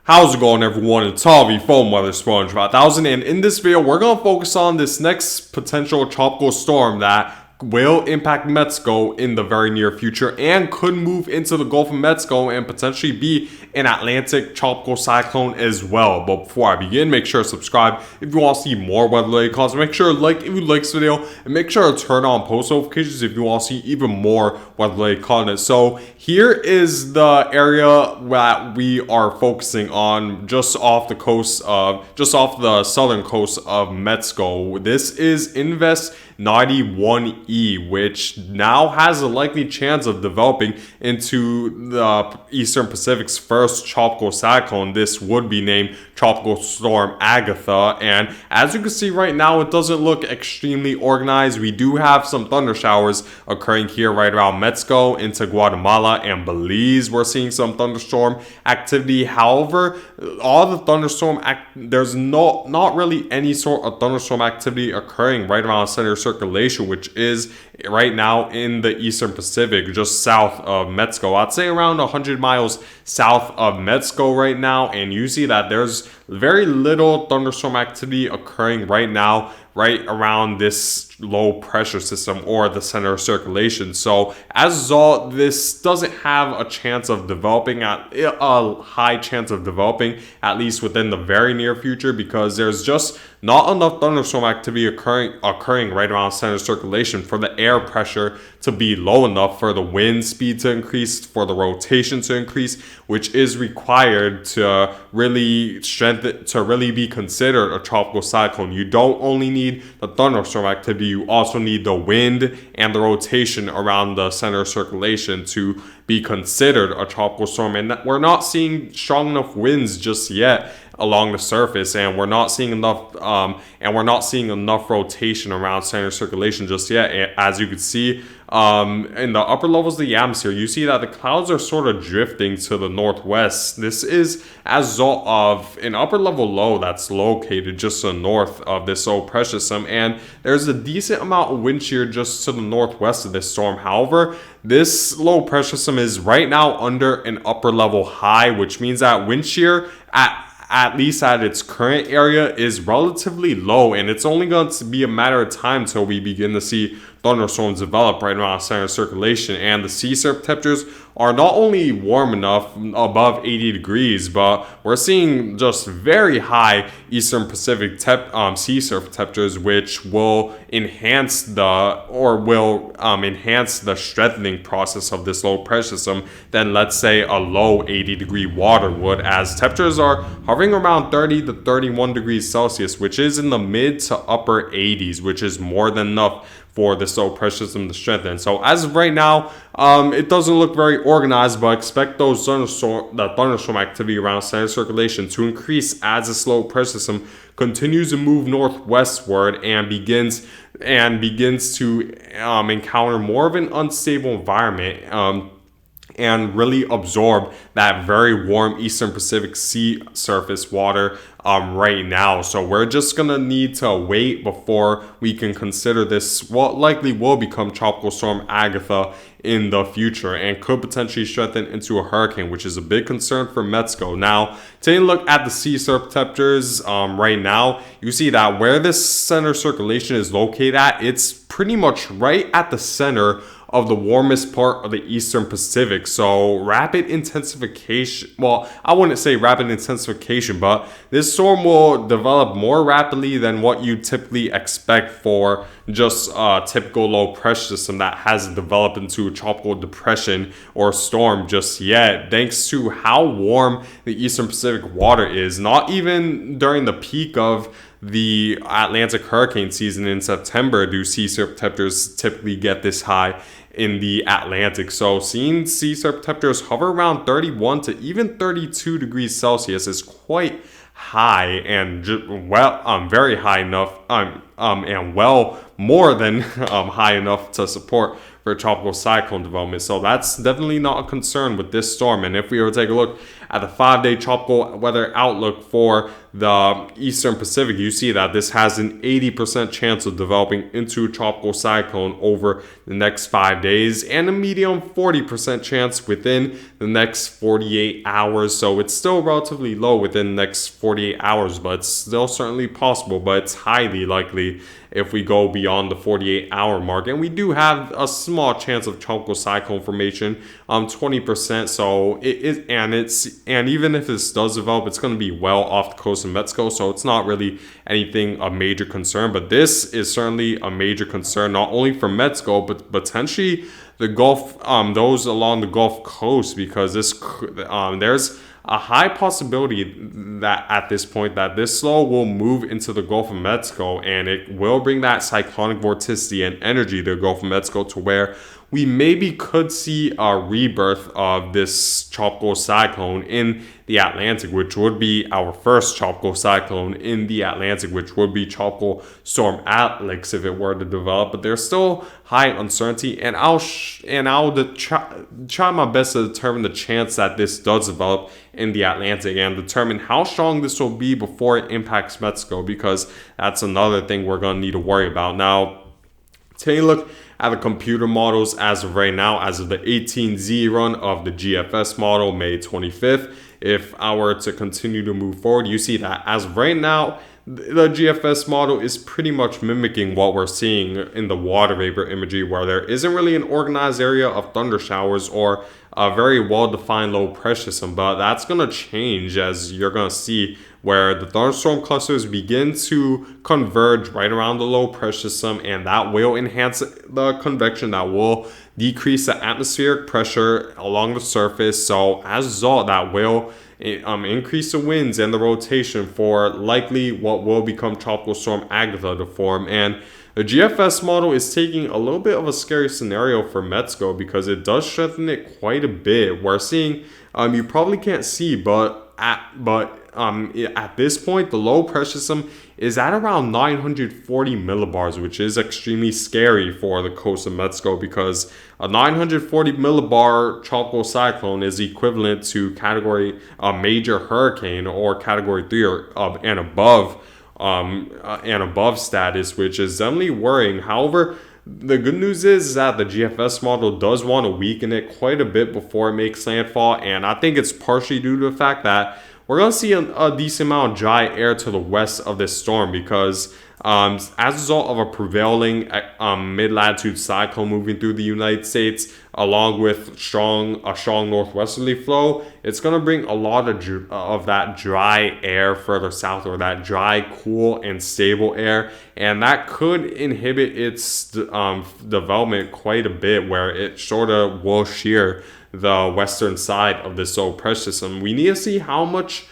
How's it going, everyone? It's Harvey from Weather Sponge 5000, and in this video we're going to focus on this next potential tropical storm that will impact Mexico in the very near future and could move into the Gulf of Mexico and potentially be an Atlantic tropical cyclone as well. But before I begin, make sure to subscribe if you want to see more weather-related content. Make sure to like if you like this video, and make sure to turn on post notifications if you want to see even more weather-related content. So here is the area that we are focusing on, just off the southern coast of Mexico. This is Invest 91E, which now has a likely chance of developing into the Eastern Pacific's first tropical cyclone. This would be named Tropical Storm Agatha, and as you can see right now, it doesn't look extremely organized. We do have some thunder showers occurring here right around Mexico into Guatemala and Belize. We're seeing some thunderstorm activity. However, all the thunderstorm there's not really any sort of thunderstorm activity occurring right around center circulation, which is right now in the Eastern Pacific, just south of Mexico. I'd say around 100 miles south of Mexico right now, and you see that there's very little thunderstorm activity occurring right now right around this low pressure system or the center of circulation. So as a result, this doesn't have a chance of developing, a high chance of developing, at least within the very near future, because there's just not enough thunderstorm activity occurring right around center circulation for the air pressure to be low enough for the wind speed to increase, for the rotation to increase, which is required to really be considered a tropical cyclone. You don't only need the thunderstorm activity, you also need the wind and the rotation around the center of circulation to be considered a tropical storm. And we're not seeing strong enough winds just yet along the surface, and we're not seeing enough rotation around center circulation just yet. As you can see, in the upper levels of the atmosphere, you see that the clouds are sort of drifting to the northwest. This is as a result of an upper level low that's located just to the north of this low pressure system, and there's a decent amount of wind shear just to the northwest of this storm. However, this low pressure system is right now under an upper level high, which means that wind shear at least at its current area is relatively low, and it's only going to be a matter of time until we begin to see thunderstorms develop right around center circulation. And the sea surface temperatures are not only warm enough, above 80 degrees, but we're seeing just very high Eastern Pacific sea surface temperatures, which will enhance the strengthening process of this low pressure system than, let's say, a low 80 degree water would, as temperatures are hovering around 30 to 31 degrees Celsius, which is in the mid to upper 80s, which is more than enough for this low pressure system to strengthen. So as of right now, it doesn't look very organized, but expect the thunderstorm activity around center circulation to increase as this low pressure system continues to move northwestward and begins to encounter more of an unstable environment, and really absorb that very warm Eastern Pacific sea surface water right now. So we're just gonna need to wait before we can consider this what likely will become Tropical Storm Agatha in the future, and could potentially strengthen into a hurricane, which is a big concern for Mexico. Now, taking a look at the sea surface temperatures right now, you see that where this center circulation is located at, it's pretty much right at the center of the warmest part of the Eastern Pacific. So rapid intensification, well, I wouldn't say rapid intensification, but this storm will develop more rapidly than what you typically expect for just a typical low pressure system that hasn't developed into a tropical depression or storm just yet, thanks to how warm the Eastern Pacific water is. Not even during the peak of the Atlantic hurricane season in September do sea surface temperatures typically get this high in the Atlantic. So seeing sea surface temperatures hover around 31 to even 32 degrees Celsius is quite high, and very high enough, and well more than high enough to support for tropical cyclone development. So that's definitely not a concern with this storm. And if we were to take a look at the 5-day tropical weather outlook for the Eastern Pacific, you see that this has an 80% chance of developing into a tropical cyclone over the next 5 days and a medium 40% chance within the next 48 hours. So it's still relatively low within the next 48 hours, but it's still certainly possible, but it's highly likely if we go beyond the 48-hour mark. And we do have a small chance of tropical cyclone formation, 20%. So it is, and even if this does develop, it's going to be well off the coast of Mexico. So it's not really anything of major concern. But this is certainly a major concern, not only for Mexico, but potentially the Gulf, those along the Gulf Coast, because there's a high possibility that at this point that this low will move into the Gulf of Mexico, and it will bring that cyclonic vorticity and energy to the Gulf of Mexico to where we maybe could see a rebirth of this tropical cyclone in the Atlantic, which would be our first tropical cyclone in the Atlantic, which would be Tropical Storm Alex if it were to develop. But there's still high uncertainty, and I'll try my best to determine the chance that this does develop in the Atlantic and determine how strong this will be before it impacts Mexico, because that's another thing we're going to need to worry about. Now, take a look at the computer models as of right now, as of the 18Z run of the GFS model, May 25th. If I were to continue to move forward, you see that as of right now, the GFS model is pretty much mimicking what we're seeing in the water vapor imagery, where there isn't really an organized area of thunder showers or a very well-defined low pressure system. But that's going to change, as you're going to see, where the thunderstorm clusters begin to converge right around the low pressure system, and that will enhance the convection, that will decrease the atmospheric pressure along the surface. So as a result, that will increase the winds and the rotation for likely what will become Tropical Storm Agatha to form. And the GFS model is taking a little bit of a scary scenario for Mexico, because it does strengthen it quite a bit. We're seeing, you probably can't see, but at this point, the low pressure system is at around 940 millibars, which is extremely scary for the coast of Mexico, because a 940 millibar tropical cyclone is equivalent to category major hurricane or category 3 and above status, which is definitely worrying. However, the good news is that the GFS model does want to weaken it quite a bit before it makes landfall, and I think it's partially due to the fact that we're going to see a decent amount of dry air to the west of this storm, because as a result of a prevailing mid-latitude cyclone moving through the United States, along with a strong northwesterly flow, it's going to bring a lot of that dry air further south, or that dry, cool, and stable air, and that could inhibit its development quite a bit, where it sort of will shear the western side of this low pressure system. We need to see how much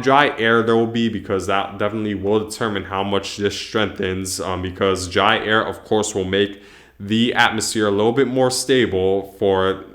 dry air there will be, because that definitely will determine how much this strengthens, because dry air, of course, will make the atmosphere a little bit more stable for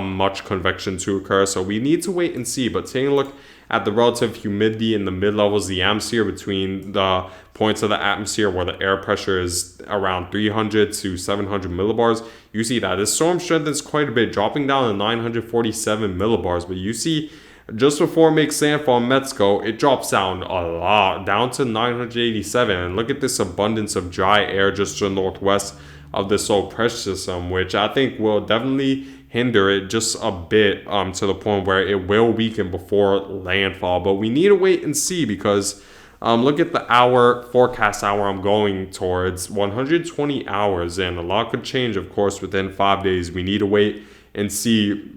much convection to occur. So we need to wait and see. But taking a look at the relative humidity in the mid-levels of the atmosphere, between the points of the atmosphere where the air pressure is around 300 to 700 millibars, you see that this storm strengthens quite a bit, dropping down to 947 millibars. But you see, just before it makes landfall in Mexico, it drops down a lot, down to 987. And look at this abundance of dry air just to the northwest of this low pressure system, which I think will definitely hinder it just a bit, to the point where it will weaken before landfall. But we need to wait and see, because look at the forecast hour I'm going towards, 120 hours, and a lot could change, of course, within 5 days. We need to wait and see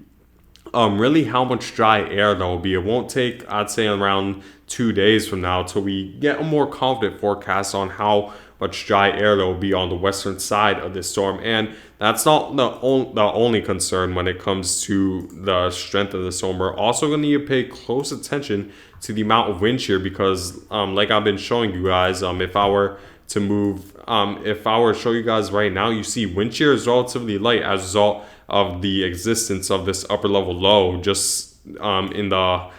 really how much dry air there will be. It won't take, I'd say, around 2 days from now till we get a more confident forecast on how much dry air there will be on the western side of this storm. And that's not the only concern when it comes to the strength of the storm. We're also going to need to pay close attention to the amount of wind shear, because like I've been showing you guys, if I were to show you guys right now, you see wind shear is relatively light as a result of the existence of this upper level low just in the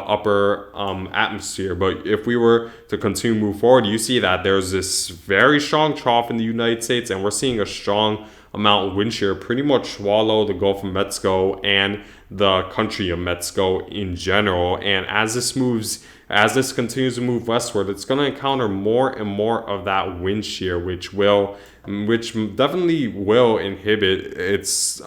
upper atmosphere. But if we were to continue to move forward, you see that there's this very strong trough in the United States, and we're seeing a strong amount of wind shear pretty much swallow the Gulf of Mexico and the country of Mexico in general. And as this continues to move westward, it's going to encounter more and more of that wind shear, which definitely will inhibit its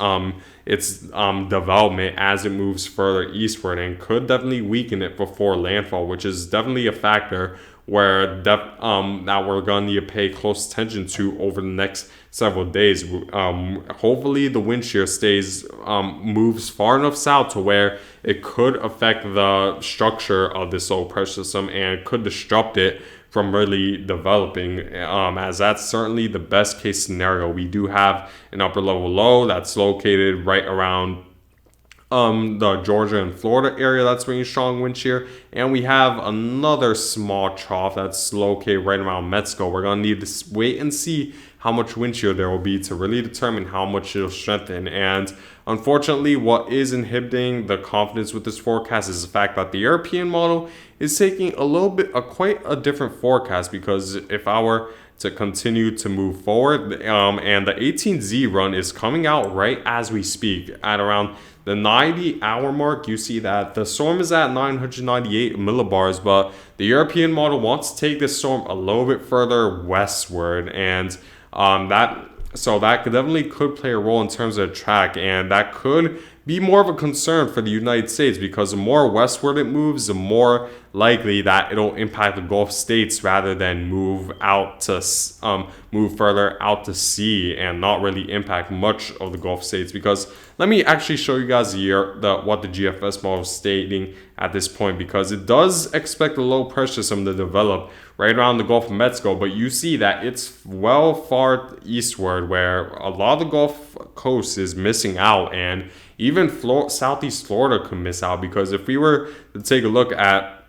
development as it moves further eastward, and could definitely weaken it before landfall, which is definitely a factor that we're going to need to pay close attention to over the next several days. Hopefully the wind shear moves far enough south to where it could affect the structure of this low pressure system and could disrupt it from really developing, as that's certainly the best case scenario. We do have an upper level low that's located right around the Georgia and Florida area that's bringing strong wind shear, and we have another small trough that's located right around Mexico. We're going to need to wait and see how much wind shear there will be to really determine how much it'll strengthen. And unfortunately, what is inhibiting the confidence with this forecast is the fact that the European model is taking quite a different forecast, because if I were to continue to move forward, and the 18Z run is coming out right as we speak at around the 90-hour mark. You see that the storm is at 998 millibars, but the European model wants to take this storm a little bit further westward, and that definitely could play a role in terms of track, and that could be more of a concern for the United States, because the more westward it moves, the more likely that it'll impact the Gulf states rather than move further out to sea and not really impact much of the Gulf states. Because let me actually show you guys what the GFS model is stating at this point, because it does expect a low pressure system to develop right around the Gulf of Mexico, but you see that it's well far eastward, where a lot of the Gulf Coast is missing out, and even Southeast Florida could miss out. Because if we were to take a look at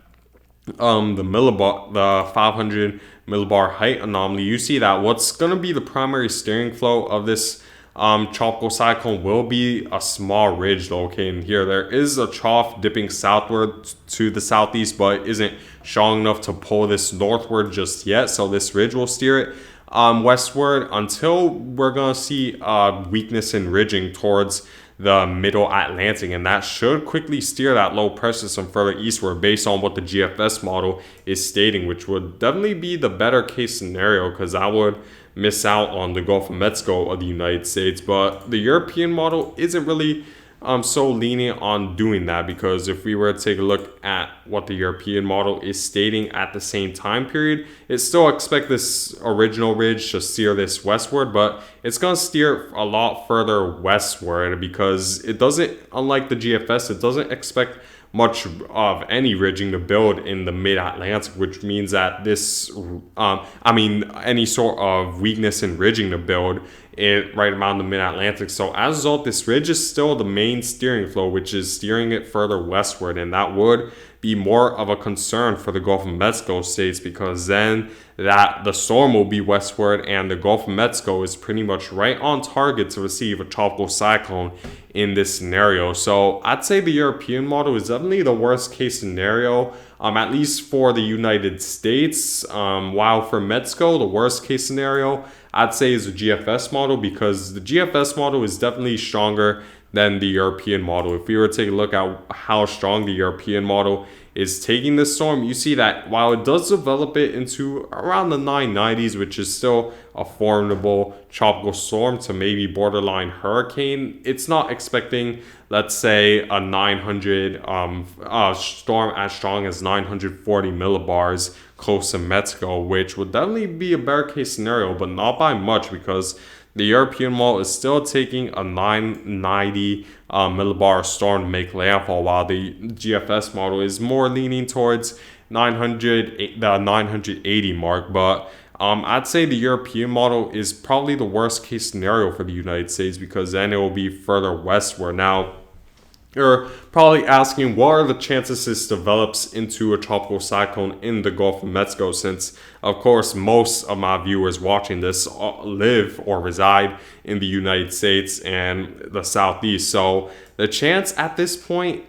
the 500 millibar height anomaly, you see that what's going to be the primary steering flow of this tropical cyclone will be a small ridge located here. There is a trough dipping southward to the southeast, but isn't strong enough to pull this northward just yet. So this ridge will steer it westward until we're going to see weakness in ridging towards the middle Atlantic, and that should quickly steer that low pressure system further eastward based on what the GFS model is stating, which would definitely be the better case scenario, because I would miss out on the Gulf of Mexico of the United States. But the European model isn't really so lenient on doing that, because if we were to take a look at what the European model is stating at the same time period, it still expects this original ridge to steer this westward, but it's going to steer a lot further westward, because it doesn't, unlike the GFS, it doesn't expect much of any ridging to build in the mid-Atlantic, which means that any sort of weakness in ridging to build right around the mid-Atlantic. So as a result, this ridge is still the main steering flow, which is steering it further westward, and that would be more of a concern for the Gulf of Mexico states, because then the storm will be westward, and the Gulf of Mexico is pretty much right on target to receive a tropical cyclone in this scenario. So I'd say the European model is definitely the worst case scenario, at least for the United States, while for Mexico, the worst case scenario I'd say is the GFS model, because the GFS model is definitely stronger than the European model. If we were to take a look at how strong the European model is taking this storm, you see that while it does develop it into around the 990s, which is still a formidable tropical storm to maybe borderline hurricane, it's not expecting, let's say, a 900 storm as strong as 940 millibars close to Mexico, which would definitely be a better case scenario, but not by much, because the European model is still taking a 990 millibar storm to make landfall, while the GFS model is more leaning towards the 980 mark. But I'd say the European model is probably the worst case scenario for the United States, because then it will be further westward. Now, you're probably asking, what are the chances this develops into a tropical cyclone in the Gulf of Mexico, since, of course, most of my viewers watching this live or reside in the United States and the Southeast. So the chance at this point,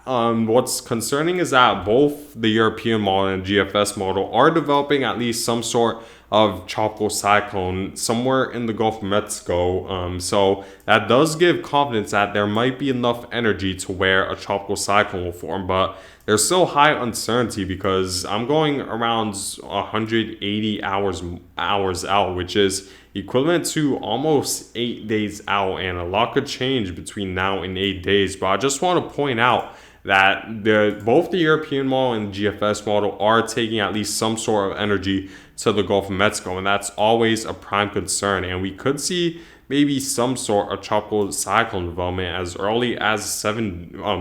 what's concerning is that both the European model and GFS model are developing at least some sort of tropical cyclone somewhere in the Gulf of Mexico. So that does give confidence that there might be enough energy to where a tropical cyclone will form, but there's still high uncertainty because I'm going around 180 hours out, which is equivalent to almost 8 days out, and a lot could change between now and 8 days. But I just want to point out that both the European model and the GFS model are taking at least some sort of energy to the Gulf of Mexico, and that's always a prime concern. And we could see maybe some sort of tropical cyclone development as early as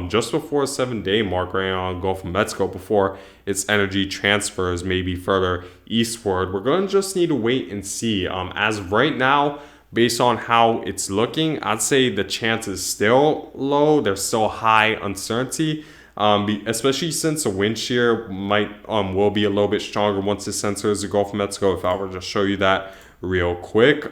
just before 7 day mark right on Gulf of Mexico before its energy transfers maybe further eastward. We're going to just need to wait and see. As of right now, based on how it's looking, I'd say the chance is still low. There's still high uncertainty, especially since the wind shear will be a little bit stronger once it enters the Gulf of Mexico. If I were to show you that real quick,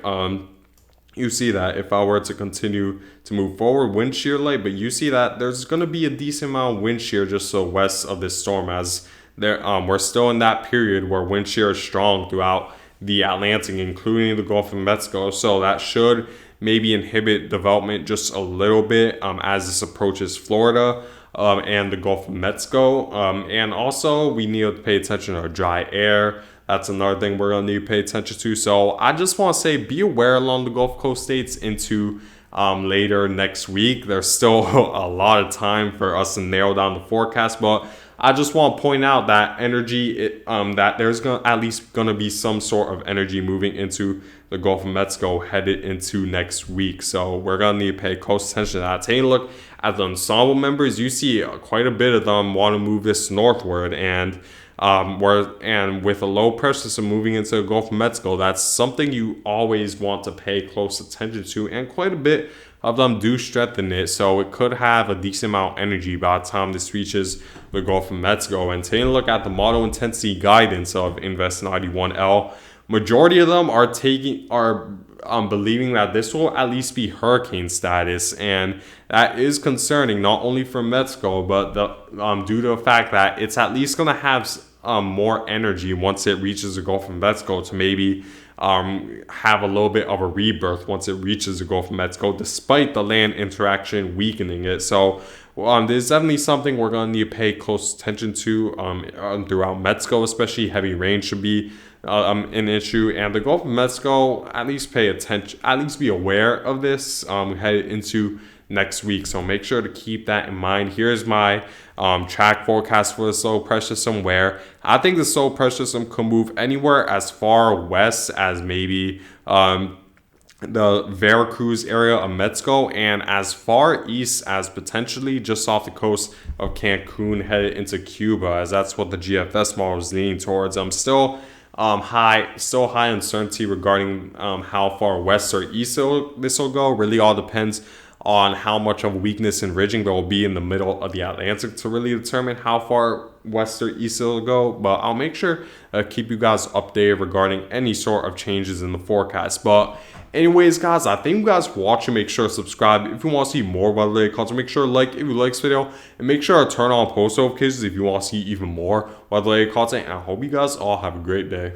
you see that if I were to continue to move forward, wind shear light, but you see that there's going to be a decent amount of wind shear just so west of this storm, as we're still in that period where wind shear is strong throughout the Atlantic, including the Gulf of Mexico. So that should maybe inhibit development just a little bit as this approaches Florida and the Gulf of Mexico. And also, we need to pay attention to dry air. That's another thing we're going to need to pay attention to. So I just want to say, be aware along the Gulf Coast states into later next week. There's still a lot of time for us to narrow down the forecast, but I just want to point out that that there's at least going to be some sort of energy moving into the Gulf of Mexico headed into next week. So we're going to need to pay close attention to that. Taking a look at the ensemble members, you see quite a bit of them want to move this northward, and with a low pressure system moving into the Gulf of Mexico, that's something you always want to pay close attention to, and quite a bit of them do strengthen it, so it could have a decent amount of energy by the time this reaches the Gulf of Mexico. And taking a look at the model intensity guidance of Invest 91L, majority of them are believing that this will at least be hurricane status, and that is concerning not only for Mexico, but due to the fact that it's at least going to have more energy once it reaches the Gulf of Mexico to maybe have a little bit of a rebirth once it reaches the Gulf of Mexico, despite the land interaction weakening it. So there's definitely something we're going to need to pay close attention to throughout Mexico, especially heavy rain should be an issue. And the Gulf of Mexico, at least pay attention, at least be aware of this headed into next week. So make sure to keep that in mind. Here's my track forecast for the slow pressure system, where I think the slow pressure system could move anywhere as far west as maybe the Veracruz area of Mexico, and as far east as potentially just off the coast of Cancun headed into Cuba, as that's what the GFS model is leaning towards. Still high uncertainty regarding how far west or east this will go. Really all depends on how much of a weakness in ridging there will be in the middle of the Atlantic to really determine how far west or east it'll go. But I'll make sure to keep you guys updated regarding any sort of changes in the forecast. But anyways, guys, I thank you guys for watching. Make sure to subscribe if you want to see more weather-related content. Make sure to like if you like this video, and make sure to turn on post notifications if you want to see even more weather-related content. And I hope you guys all have a great day.